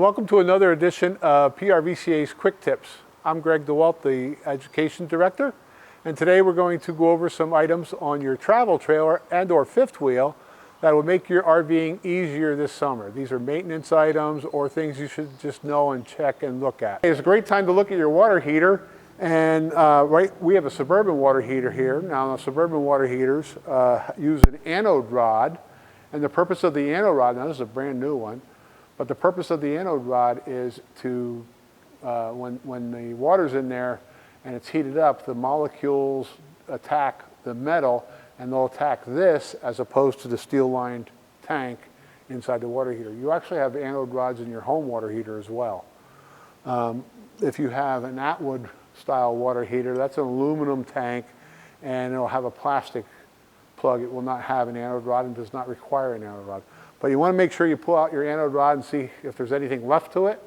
welcome to another edition of PRVCA's Quick Tips. I'm Greg Dewalt, the Education Director, and today we're going to go over some items on your travel trailer and or fifth wheel that will make your RVing easier this summer. These are maintenance items or things you should just know and check and look at. It's a great time to look at your water heater, and we have a Suburban water heater here. Now, the Suburban water heaters use an anode rod, and the purpose of the anode rod, now this is a brand new one, but the purpose of the anode rod is to, when the water's in there and it's heated up, the molecules attack the metal and they'll attack this as opposed to the steel-lined tank inside the water heater. You actually have anode rods in your home water heater as well. If you have an Atwood style water heater, that's an aluminum tank and it'll have a plastic plug. It will not have an anode rod and does not require an anode rod. But you want to make sure you pull out your anode rod and see if there's anything left to it.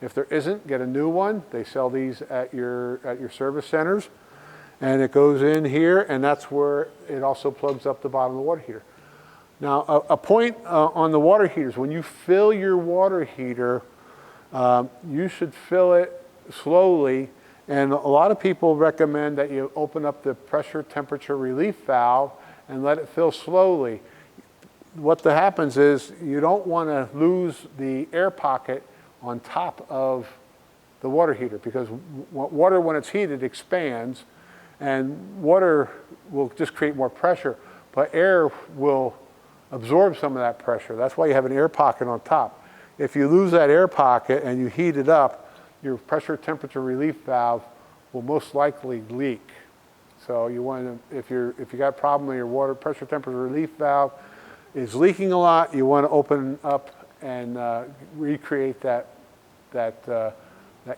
If there isn't, get a new one. They sell these at your service centers. And it goes in here, and that's where it also plugs up the bottom of the water heater. Now, a point on the water heaters, when you fill your water heater, you should fill it slowly. And a lot of people recommend that you open up the pressure temperature relief valve and let it fill slowly. What happens is you don't want to lose the air pocket on top of the water heater, because water, when it's heated, expands, and water will just create more pressure, but air will absorb some of that pressure. That's why you have an air pocket on top. If you lose that air pocket and you heat it up, your pressure temperature relief valve will most likely leak. So you want to, if you got a problem with your water pressure temperature relief valve is leaking a lot, you want to open up and recreate that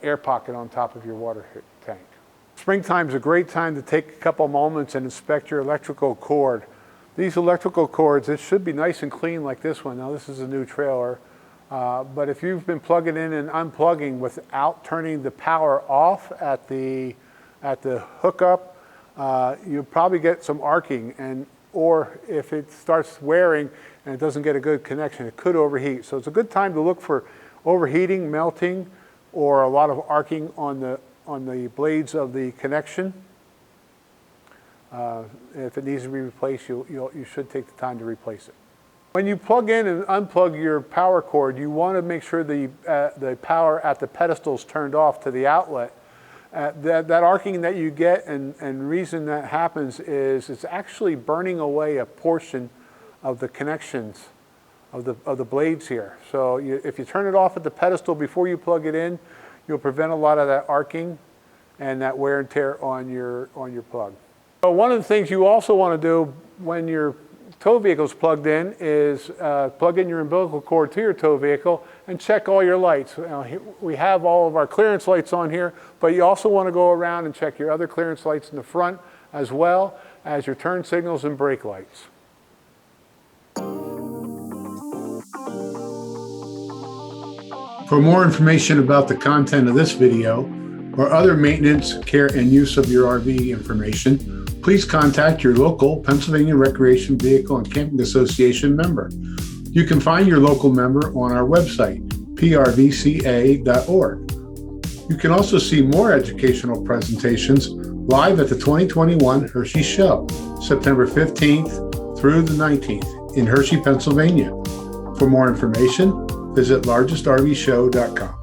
air pocket on top of your water tank. Springtime is a great time to take a couple moments and inspect your electrical cord. These electrical cords, it should be nice and clean like this one. Now, this is a new trailer, but if you've been plugging in and unplugging without turning the power off at the hookup, you'll probably get some arcing, or if it starts wearing and it doesn't get a good connection, it could overheat. So it's a good time to look for overheating, melting, or a lot of arcing on the blades of the connection. If it needs to be replaced, you should take the time to replace it. When you plug in and unplug your power cord, you want to make sure the power at the pedestal is turned off to the outlet. That arcing that you get, and reason that happens is it's actually burning away a portion of the connections of the blades here. So if you turn it off at the pedestal before you plug it in, you'll prevent a lot of that arcing and that wear and tear on your plug. So one of the things you also want to do when your tow vehicle is plugged in is plug in your umbilical cord to your tow vehicle and check all your lights. We have all of our clearance lights on here, but you also want to go around and check your other clearance lights in the front as well as your turn signals and brake lights. For more information about the content of this video or other maintenance, care, and use of your RV information, please contact your local Pennsylvania Recreation Vehicle and Camping Association member. You can find your local member on our website, prvca.org. You can also see more educational presentations live at the 2021 Hershey Show, September 15th through the 19th in Hershey, Pennsylvania. For more information, visit largestrvshow.com.